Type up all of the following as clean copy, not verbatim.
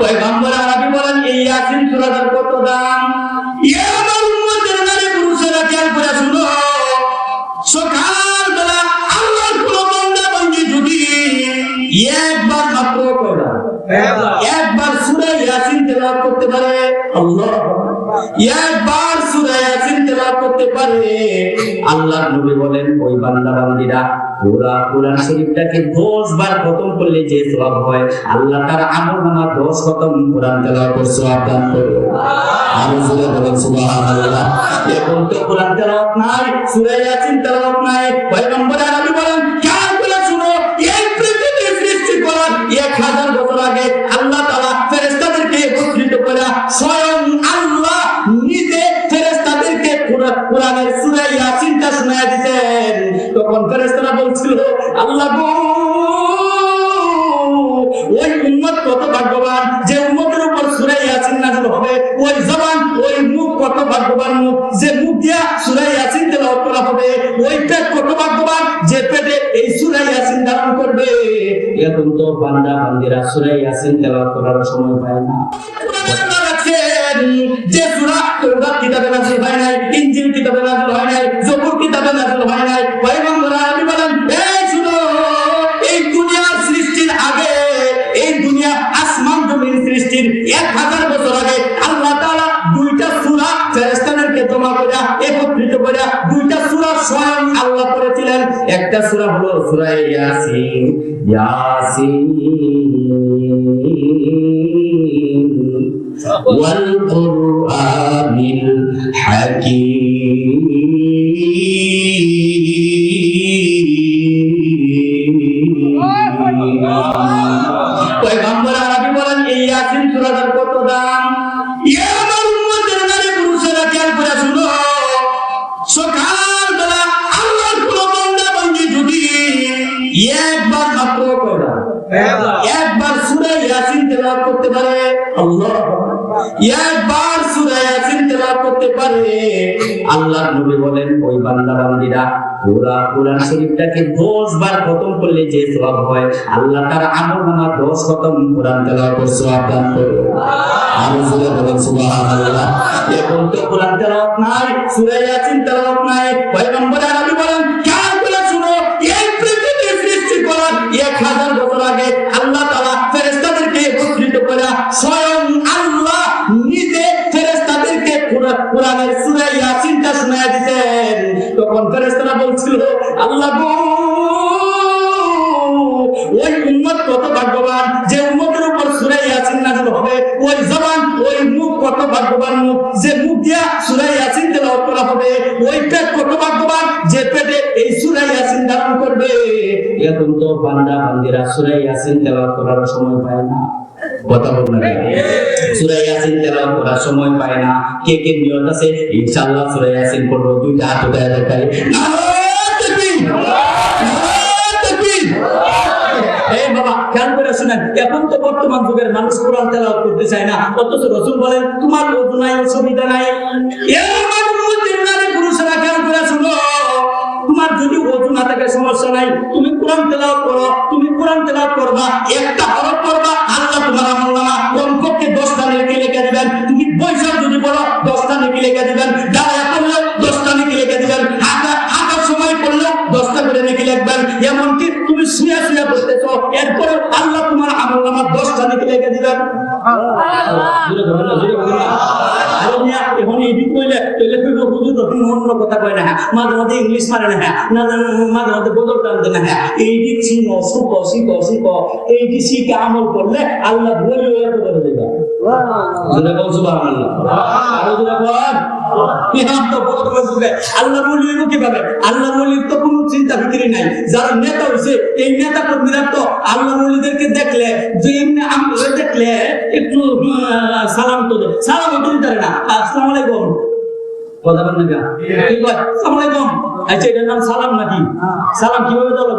পয়গম্বর আরবি বলেন এই ইয়াসিন সূরাটার কত দাম। ইয়া আমার উম্মতের নারী পুরুষেরা খেয়াল করে শুনো, সকালবেলা আল্লাহর কোন বান্দা বান্দি যদি একবার মাত্র একবার সূরা ইয়াসিন তেলাওয়াত করতে পারে, আল্লাহ একবার সূরা ইয়াসিন তেলাওয়াত করতে পারে, আল্লাহর নবী বলেন ওই বান্দা বান্দীরা পুরা কোরআন শরীফটাকে 10 বার খতম করলে যে সওয়াব হয়, আল্লাহ তার আমলনামা 10 খতম কোরআন তেলাওয়াতের সওয়াব দান করে। আরো জোরে বলেন সুবহানাল্লাহ। এখন তো কোরআন তেলাওয়াত নাই, সূরা ইয়াসিন তেলাওয়াত নাই। পয়গম্বর আরবি বলেন খেয়াল করে শুনো, এই পৃথিবী সৃষ্টি করার 1000 বছর আগে আল্লাহ তাআলা ফেরেশতাদেরকে একত্রিত করে স্বয়ং আল্লাহ নিজে ফেরেশতাদেরকে কোরআনের সূরা ইয়াসিনটা শোনায় দিতেন। তখন ফেরেশতারা বলছিল আল্লাহ গো, ওই উম্মত কত ভাগ্যবান যে উম্মতের উপর সূরা ইয়াসিন নাযিল হবে, ওই জবান ওই মুখ কত ভাগ্যবান মুখ যে মুখ দিয়া সূরা ইয়াসিন তেলাওয়াত করা হবে, ওই পেট কত ভাগ্যবান যে পেটে এই সূরা ইয়াসিন ধারণ করবে। এখন তো বান্দা বান্দীরা সূরা ইয়াসিন তেলাওয়াত করার সময় পায় না। যে সূরা তাওরাত কিতাবে নাযিল হয় নাই, ইনজিল কিতাবে নাযিল হয় নাই, জবুর কিতাবে নাযিল হয় নাই, পয়গম্বর আরবি বলেন এই শুনো, এই দুনিয়ার সৃষ্টির আগে, এই দুনিয়া আসমান জমিন সৃষ্টির 1000 বছর আগে আল্লাহ তাআলা দুইটা সূরা ফেরেশতাদেরকে জমা করে একত্রিত করে দুইটা সূরা স্বয়ং আল্লাহ করেছিলেন। একটা সূরা হলো সূরা ইয়াসিন, ইয়াসিন ওয়াল কুরআনিল হাকীম। পয়গম্বর আরবি বলেন এই ইয়াসিন সূরাটার কত দাম। ইয়া আমার উম্মতের নারী পুরুষেরা খেয়াল করে শুনো, সকালবেলা আল্লাহর কোন বান্দা বান্দি যদি একবার মাত্র একবার সূরা ইয়াসিন তেলাওয়াত করতে পারে, আল্লাহ একবার সূরা ইয়াসিন তেলাওয়াত করতে পারে, আল্লাহর নবী বলেন ওই বান্দা বান্দীরা পুরা কোরআন শরীফটাকে 10 বার খতম করলে যে সওয়াব হয়, আল্লাহ তার আমলনামা 10 খতম কোরআন তেলাওয়াতের সওয়াব দান করে। আরো জোরে বলেন সুবহানাল্লাহ। এখন তো কোরআন তেলাওয়াত নাই, সূরা ইয়াসিন তেলাওয়াত নাই। পয়গম্বর আরবি বলেন খেয়াল করে শুনো, এই পৃথিবী সৃষ্টি করার 1000 বছর আগে আল্লাহ তাআলা ফেরেশতাদেরকে একত্রিত করে স্বয়ং আল্লাহ নিজে ফেরেশতাদেরকে কোরআনের সূরা ইয়াসিনটা শোনায় দিতেন। তখন ফেরেশতারা বলছিল আল্লাহ গো, ওই উম্মত কত ভাগ্যবান যে উম্মতের উপর সূরা ইয়াসিন নাযিল হবে, ওই জবান ওই মুখ কত ভাগ্যবান মুখ যে মুখ দিয়া সূরা ইয়াসিন তেলাওয়াত করা হবে, ওই পেট কত ভাগ্যবান যে পেটে এই সূরা ইয়াসিন ধারণ করবে। এখন তো বান্দা বান্দীরা সূরা ইয়াসিন তেলাওয়াত করার সময় পায় না। কথা বলুন না, সূরা ইয়াসিন তেলাওয়াত করার সময় পায় না। কে কে নিয়ত আছে ইনশাআল্লাহ সূরা ইয়াসিন পড়ব? দুইটা হাত উঠায় দেখাই। এই বাবা খেয়াল করে শুনেন, এখন তো বর্তমান যুগের মানুষ কোরআন তেলাওয়াত করতে চায় না, অথচ রাসূল বলেন তোমার ওযু নাই, অসুবিধা নাই। এই আমার উম্মতের নারী পুরুষেরা খেয়াল করে শুনো, তোমার যদি ওযু না থাকে সমস্যা নাই, তুমি কোরআন তেলাওয়াত করো, তুমি কোরআন তেলাওয়াত করবা, একটা হরফ পড়বা, আল্লাহ তোমার আমলনামা কমপক্ষে 10টা নেকি লিখে দিবেন। তুমি বৈশাখ যদি পড়ো 10টা নেকি লিখে দিবেন, দাঁড়ায় পড়লেও 10টা নেকি লিখে দিবেন, হাঁটার সময় পড়লেও 10টা করে নেকি লিখবেন। এমনকি তুমি শুয়ে শুয়ে পড়তেছো, এরপরে আল্লাহ তোমার আমলনামা 10টা নেকি লিখে দিবেন। এখন এডিট করলে হুজুর অন্য কথা কয় না, মাঝে মাঝে ইংলিশ মারে না, মাঝে মাঝে বদল টানতে না। এইদিক শিখো, শিখো শিখো শিখো, এইটি শিখে আমল করলে আল্লাহ বলে বলে দেবে। আল্লাহ বলিব কিভাবে? আল্লাহ বলির তো কোনো চিন্তা ফিকিরি নাই। যারা নেতা হয়েছে এই নেতা কর্মীরা তো আল্লাহ বলিদেরকে দেখলে যে দেখলে একটু সালাম তো সালাম তো দিতে না, আসসালামু আলাইকুম কথা বলেন না, কি কয় আসসালামু আলাইকুম। আচ্ছা এটার নাম সালাম নাকি? সালাম কিভাবে দেওয়া?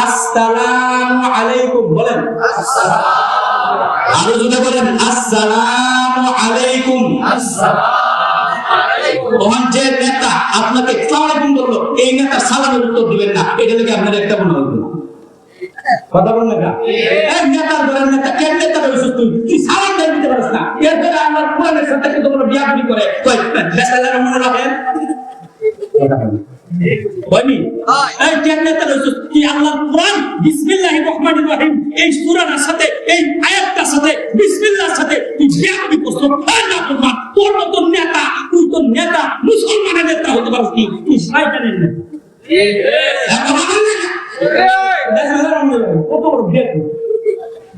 আসসালামু আলাইকুম বলেন, আরো জোরে বলেন আসসালামু আলাইকুম। যে নেতা আপনাকে আসসালামু আলাইকুম বললো, এই নেতা সালামের উত্তর দিবেন না, এটা থেকে আপনার একটা মনে হইল। কথা বল না এই নেতার ধরেন নেতা কেন নেতা রইছিস তুই সালাম দিতে পারিস না এরপরে আমার কোরআনের সাথে কিন্তু বড় বিয়াদবি করে কই বেসালার মনে রাখেন বনি এই কেন নেতা রইছিস কি আল্লাহর কোরআন বিসমিল্লাহির রহমানির রহিম এই সূরার সাথে এই আয়াতটার সাথে বিসমিল্লাহর সাথে তুই বিয়াদবি করছিস না তোমার তোর মত নেতা তুই তো নেতা মুসলমানের নেতা হতে পারিস কি তুই শয়তানের নেতা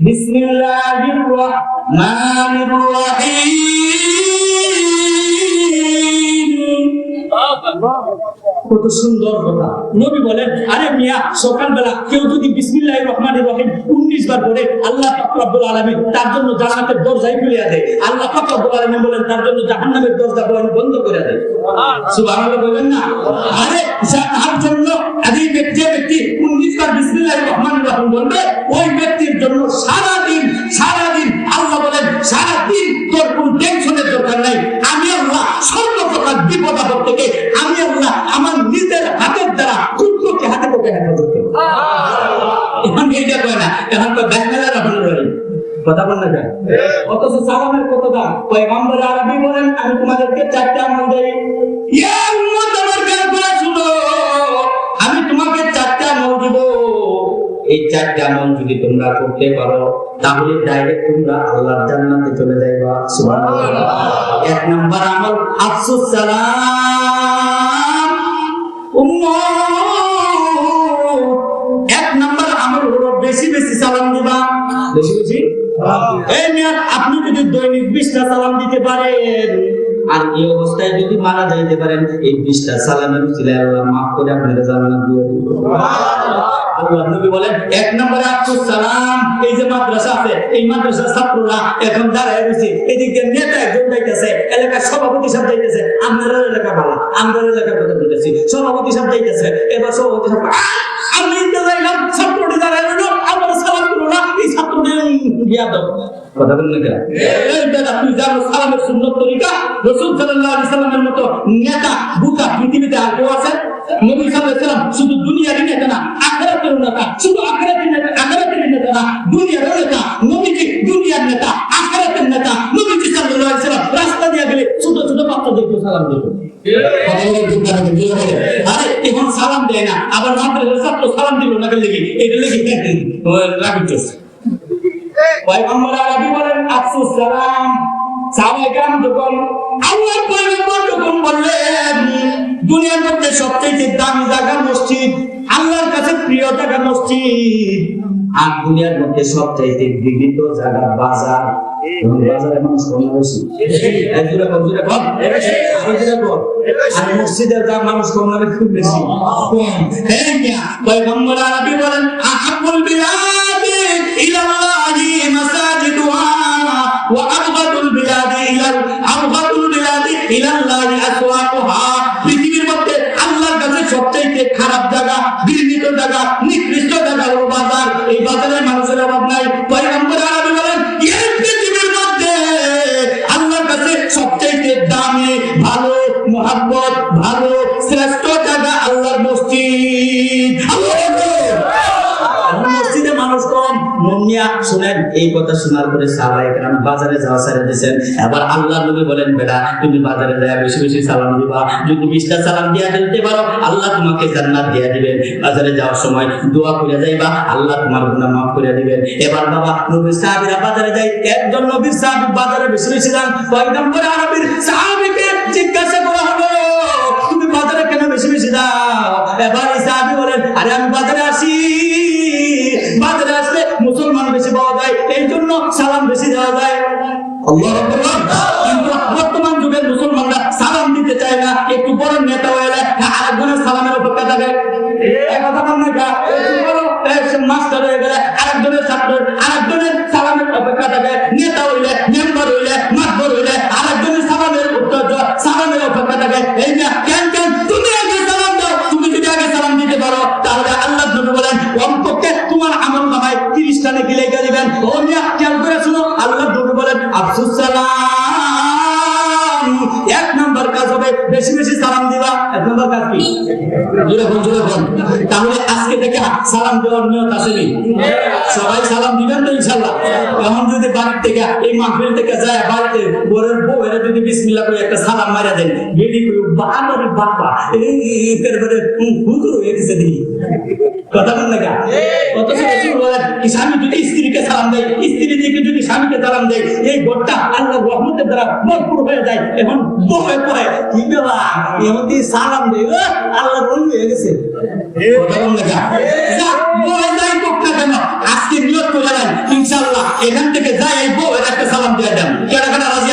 বিসমিল্লাহির রহমানির রহিম কত সুন্দর কথা নবী বলেন আরে মিয়া সকালবেলা কেউ যদি বিসমিল্লাহির রহমানির রহিম 19 বার পড়ে আল্লাহ পাক রব্বুল আলামিন তার জন্য জান্নাতের দরজাই খুলে দেয় আল্লাহ পাক রব্বুল আলামিন বলেন তার জন্য জাহান্নামের দরজা বন্ধ করে দেয় সুবহানাল্লাহ বলেন না আরে তার জন্য যে ব্যক্তি 19 বার বিসমিল্লাহির রহমানির রহিম বলবে ওই ব্যক্তির জন্য সারা দিন আল্লাহ বলেন সারা দিন তোর কোনো টেনশনের দরকার নাই আমি আল্লাহ সর্বপ্রকার বিপদ আপদ থেকে আমি আল্লাহ আমার নিজের হাতের দ্বারা কুকুরকে হাতে করে হেফাজত করি এখন এইটা কয় না এখন তো বিসমিল্লাহির রহমানির রহিম কথা বল না অথচ সালামের কত দাম পয়গম্বর আরবি বলেন আমি তোমাদেরকে চারটি আমল দেই ইয়া উম্মত আমার কথা শুনো আমি তোমাকে চারটি আমল দিব এই চারটি আমল যদি তোমরা করতে পারো তাহলে ডাইরেক্ট তোমরা আল্লাহর জান্নাতে চলে যাইবা সুবহানাল্লাহ এক নাম্বার আমল আফসুস সালাম উম্মত এক নাম্বার আমল হলো বেশি বেশি সালাম দিবা বেশি এই মিয়া আপনি যদি দৈনিক 20টা সালাম দিতে পারেন আর এই অবস্থায় যদি মারা যাইতে পারেন এই 20টা সালামের উসিলায় আল্লাহ maaf করে আপনাদের জান্নাত দিয়ে দিবেন সুবহানাল্লাহ আল্লাহ নবী বলেন এক নম্বরে আফসুস সালাম এই যে মাদ্রাসা আছে এই মাদ্রাসার ছাত্ররা এখন দাঁড়ায় রয়েছে এদিকে নেতা একজন যাইতেছে এলাকার সভাপতি সাহেব যাইতেছে আমাদের এলাকা ভালো আমাদের এলাকার কথা বলতেছি সভাপতি সাহেব যাইতেছে এবার সভাপতি সাহেব আমি তো যাইলাম ছাত্রটি দাঁড়ায় রইল আমার সালাম দিল না এই ছাত্রটি গিয়া দাও কথা বলেন না এই দাদা তুই জানো সালামের সুন্নাত তরিকা রাসূল সাল্লাল্লাহু আলাইহি সাল্লামের মতো নেতা বুকা পৃথিবীতে আর কেউ আছে নবী সাল্লাল্লাহু আলাইহি সাল্লাম শুধু দুনিয়ার নেতা না আখিরাতের নেতা শুধু আখিরাতের নেতা না দুনিয়ার নেতা নবীজি দুনিয়ার নেতা আখিরাতের নেতা নবীজি সাল্লাল্লাহু আলাইহি সাল্লাম রাস্তা দিয়ে গেলে ছোট ছোট বাচ্চাদেরকে সালাম দিত আরে এখন সালাম দেয় না আবার মাদ্রাসার ছাত্র সালাম দিল না গেলে কি এটা লাগি রাখিস পয়গম্বর আরবি বলেন আফসুস সালাম সাহাবায়ে কেরাম যখন আল্লাহর পয়গম্বর যখন বললেন দুনিয়ার মধ্যে সবচেয়ে দামি জায়গা মসজিদ আল্লাহর কাছে প্রিয় জায়গা মসজিদ আর দুনিয়ার মধ্যে সবচেয়ে বিঘ্নিত জায়গা বাজার বাজারে মানুষ কম বেশি একজোড়া কমজোড়া কম আর মসজিদের দাম মানুষ কম না খুব বেশি কম পয়গম্বর আরবি বলেন আহাবুল বিলাদি ইলাল্লাহি মাসাজিদুহা ওয়া আবগাদুল বিলাদি ইলাল্লাহি আসওয়াকুহা পৃথিবীর মধ্যে আল্লাহর কাছে সবচেয়ে খারাপ জায়গা ঘৃণিত জায়গা নিকৃষ্ট জায়গা হলো বাজার এই বাজারে মানুষের অভাব নাই পয়গম্বর আরবি বলেন এই পৃথিবীর মধ্যে আল্লাহর কাছে সবচেয়ে দামি ভালো মহব্বত ভালো শ্রেষ্ঠ জায়গা আল্লাহর মসজিদ মসজিদে মানুষ কম মুমিয়া শুনেন এই কথা শোনার পরে সাহাবায়ে কেরাম বাজারে যাওয়া ছেড়ে দিয়েছেন এবার আল্লাহর নবী বলেন বেটা তুমি বাজারে যায় বেশি বেশি সালাম দিবা যদি 20টা সালাম দিয়া দিতে পারো আল্লাহ তোমাকে জান্নাত দিয়া দিবেন বাজারে যাওয়ার সময় দোয়া করে যাইবা আল্লাহ তোমার গুনাহ maaf করে দিবেন এবার বাবা নবীর সাহাবীরা বাজারে যায় একজন নবীর সাহাবী বাজারে বেশি বেশি যান পয়গম্বর আরবির সাহাবীকে জিজ্ঞাসা করা হলো তুমি বাজারে কেন বেশি বেশি যাও এবার এই সাহাবী বলেন আরে আমি বাজারে আসি বাজারে আসলে মুসলমান বেশি পাওয়া যায় এই জন্য সালাম বেশি দেওয়া যায় আল্লাহু আকবার কিন্তু বর্তমান যুগের মুসলমানরা সালাম দিতে চায় না একটু বড় নেতা হলে আরেকজনের সালামের অপেক্ষা থাকে এই কথা বল না একটু বড় মাস্টার হয়ে গেলে আরেকজনের ছাত্র আরেকজনের সালামের অপেক্ষা থাকে নেতা হইলে মেম্বার হইলে মাতবর হইলে আরেকজনের সালামের অপেক্ষা থাকে এই না কেন তুমি আগে সালাম দাও তুমি যদি আগে সালাম দিতে পারো তাহলে আল্লাহ নবী বলেন অন্তকে তোমার আমল নামায় 30টা নেকি লেখা দিবেন ও মিয়া খেয়াল করে শুনো আল্লাহ নবী বলেন আফসুস সালাম এক নাম্বার কাজ হবে বেশি বেশি সালাম দিবা এক নম্বর কাজ কি? জোরে বল। তাহলে আজকে থেকে সালাম দেওয়ার নিয়ত আছে নি? সবাই সালাম দিবেন তো ইনশাআল্লাহ। এখন যদি বাড়ি থেকে এই মাহফিল থেকে যায় বাড়িতে বরের বউ এরা যদি বিসমিল্লাহ করে একটা সালাম মারা দেন, বেডি কই বাবার বাবা এই করে হুজুর হয়ে গেছে দি। কথা বল না কা? কত রাসূল বলেন স্বামী যদি স্ত্রীকে সালাম দেয়, স্ত্রী দিকে যদি স্বামীকে সালাম দেয়, এই ঘরটা আল্লাহর রহমতের দ্বারা ভরপুর হয়ে যায়। এখন বউয়ে কয় কি বাবা এমন দি সালাম দেয় আল্লাহর ওলি হয়ে গেছে। কথা বল না কা? যা বউয়ে যাই কোকটা কেন আজকে নিয়ত করে নেন ইনশাআল্লাহ এখান থেকে যাই এই বউয়ের একটা সালাম দিয়ে দেন। কেডা কেডা রাজি